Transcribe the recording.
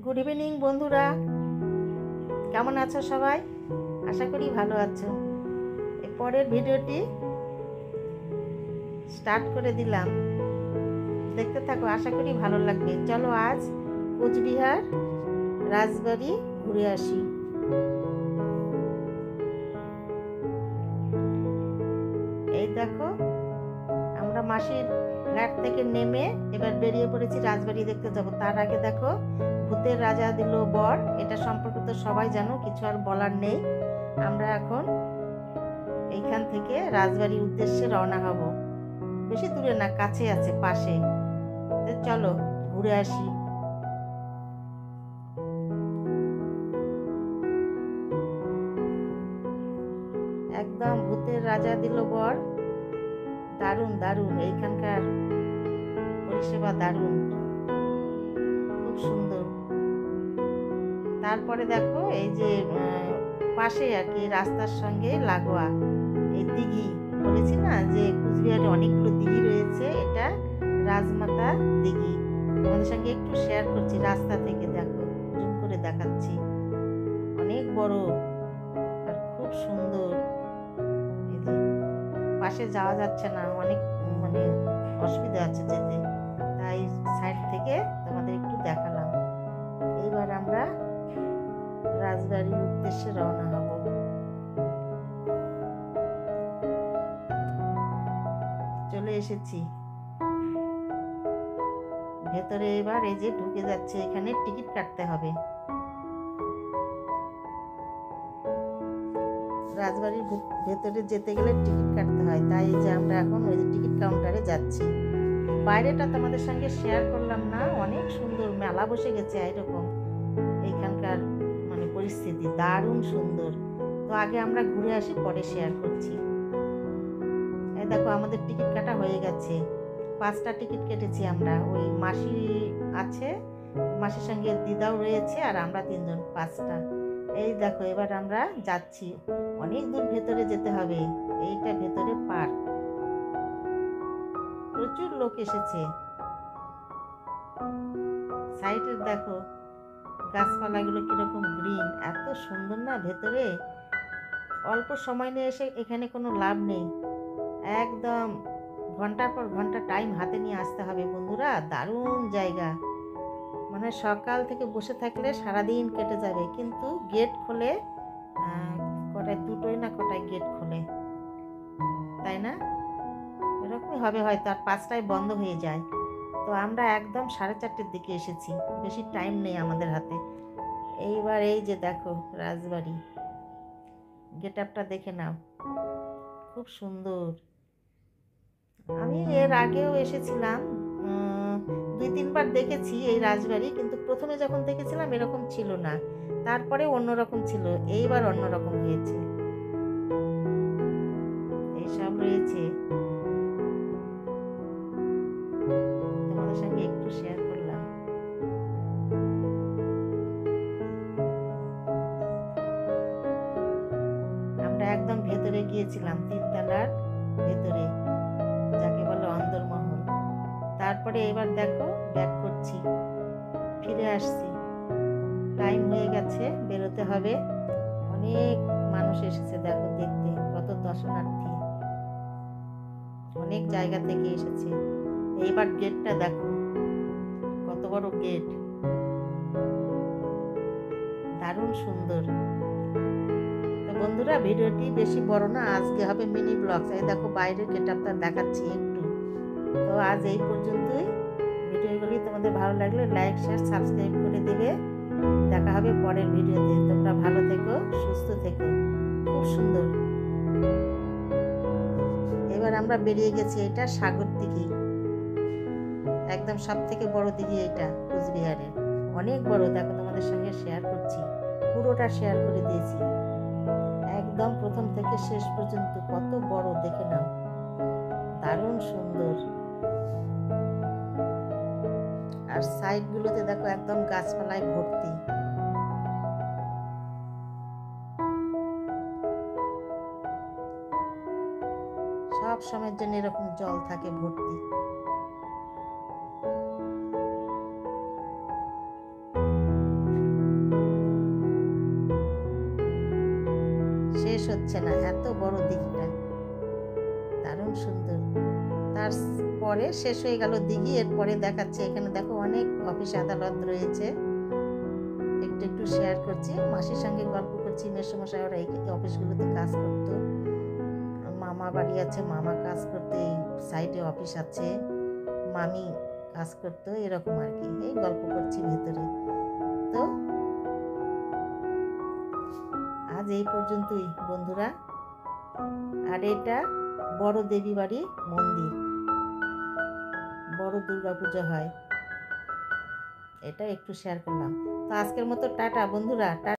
Good evening বন্ধুরা, কেমন আছো সবাই? আশা করি ভালো আছো। এই পরের ভিডিওটি স্টার্ট করে দিলাম, দেখতে থাকো, আশা করি ভালো লাগবে। চলো আজ কোচবিহার রাজবাড়ি ঘুরে আসি। এই দেখো, আমরা মাসির ফ্ল্যাট থেকে নেমে এবার বেরিয়ে পড়েছি রাজবাড়ি দেখতে যাব। তার আগে দেখো, ভূতের রাজা দিল বর, এটা সম্পর্কে তো সবাই জানো, কিছু আর বলার নেই। আমরা এখন এইখান থেকে রাজবাড়ির উদ্দেশ্যে রওনা হব। বেশি দূরে না, কাছে আছে, পাশে। চলো ঘুরে আসি। একদম ভূতের রাজা দিল বর, দারুণ দারুণ, এইখানকার পরিষেবা দারুণ, খুব সুন্দর। তারপরে দেখো, এই যে পাশে আর কি রাস্তার সঙ্গে লাগোয়া এই দিঘি, বলেছি না যে কুচবিহারে অনেকগুলো দিঘি রয়েছে, এটা রাজমাতা দিঘি। তোমাদের সঙ্গে একটু শেয়ার করছি রাস্তা থেকে, দেখো জুম করে দেখাচ্ছি, অনেক বড় আর খুব সুন্দর। পাশে যাওয়া যাচ্ছে না, অনেক মানে অসুবিধা আছে যেতে, তাই সাইড থেকে তোমাদের একটু দেখালাম। এইবার আমরা রাজবাড়ির উদ্দেশ্যে রওনা হব। চলে এসেছি ভেতরে। এবার এই যে ঢুকে যাচ্ছে, এখানে টিকিট কাটতে হবে। রাজবাড়ির ভেতরে যেতে গেলে টিকিট কাটতে হয়, তাই যে আমরা এখন ওই যে টিকিট কাউন্টারে যাচ্ছি। বাইরেটা তোমাদের সঙ্গে শেয়ার করলাম না, অনেক সুন্দর, মেলা বসে গেছে এরকম। এইখানকার মানে পরিস্থিতি দারুণ সুন্দর। তো আগে আমরা ঘুরে আসি, পরে শেয়ার করছি। এই দেখো, আমাদের টিকিট কাটা হয়ে গেছে। 5টা টিকিট কেটেছি আমরা। ওই মাসি আছে, মাসির সঙ্গে দিদাও রয়েছে, আর আমরা 3জন, 5টা। এই দেখো, এবার আমরা যাচ্ছি। অনেক দূর ভেতরে যেতে হবে। এইটা ভেতরে পার্ক, প্রচুর লোক এসেছে। সাইডে দেখো গাছপালাগুলো কিরকম গ্রিন, এত সুন্দর না ভেতরে। অল্প সময় নিয়ে এসে এখানে কোনো লাভ নেই, একদম ঘন্টার পর ঘন্টা টাইম হাতে নিয়ে আসতে হবে বন্ধুরা। দারুণ জায়গা, মানে সকাল থেকে বসে থাকলে সারাদিন কেটে যাবে। কিন্তু গেট খোলে কটায়, 2টোই না কটায় গেট খোলে, তাই না? এরকমই হবে হয়তো, আর 5টায় বন্ধ হয়ে যায়। তো আমরা একদম 4:30টার দিকে এসেছি, বেশি টাইম নেই আমাদের হাতে। এইবার এই যে দেখো রাজবাড়ি, গেট আপটা দেখে নাও, খুব সুন্দর। আমি এর আগেও এসেছিলাম, 2-3বার দেখেছি এই রাজবাড়ি, কিন্তু প্রথমে যখন দেখেছিলাম এরকম ছিল না, তারপরে অন্যরকম ছিল, এইবার অন্যরকম হয়েছে। এইসব রয়েছে, তোমাদের সঙ্গে একটু শেয়ার করলাম। আমরা একদম ভেতরে গিয়েছিলাম, 3তলার ভেতরে, যাকে বলে অন্দরমহল। তারপরে এবার দেখো ব্যাক করছি, ফিরে আসছি, টাইম হয়ে গেছে, বেরোতে হবে। অনেক মানুষ এসেছে দেখো দেখতে, কত দর্শনার্থী, অনেক জায়গা থেকে এসেছে। এইবার গেটটা দেখো, কত বড় গেট, দারুণ সুন্দর। তো বন্ধুরা, ভিডিওটি বেশি বড় না, আজকে হবে মিনি ব্লগস। এই দেখো বাইরের গেটআপটা দেখাচ্ছি একটু। তো আজ এই পর্যন্তই। ভিডিওগুলি তোমাদের ভালো লাগলে লাইক, শেয়ার, সাবস্ক্রাইব করে দেবে। দেখা হবে পরের ভিডিওতে। তোমরা ভালো থেকো, সুস্থ থেকো, খুব সুন্দর। এবার আমরা বেরিয়ে গেছি, এটা সাগর দিঘি, একদম সব থেকে বড় দিঘি এটা কোচবিহারের, অনেক বড়। দেখো তোমাদের সঙ্গে শেয়ার করছি, পুরোটা শেয়ার করে দিয়েছি, একদম প্রথম থেকে শেষ পর্যন্ত কত বড় দেখে নাও, দারুণ সুন্দর। আর সাইডগুলোতে দেখো একদম গাছপালায় ভর্তি। সব সময়ের জন্য এরকম জল থাকে ভর্তি। হচ্ছে না, এত বড় দিঘিটা, দারুণ সুন্দর। তারপরে শেষ হয়ে গেল দিঘি, এরপরে দেখাচ্ছে এখানে দেখো অনেক অফিস আদালত রয়েছে, একটু একটু শেয়ার করছি, মাসির সঙ্গে গল্প করছি। মেসোমশাই ওরা এই অফিসগুলোতে কাজ করতো, মামা বাড়ি আছে, মামা কাজ করতো, এই সাইডে অফিস আছে, মামি কাজ করতো, এরকম আর কি। এই গল্প করছি ভেতরে। তো আজ এই পর্যন্তই বন্ধুরা। আর এটা বড় দেবী বাড়ি মন্দির, বড় দুর্গাপূজা হয়, এটা একটু শেয়ার করলাম। তো আজকের মতো টাটা বন্ধুরা।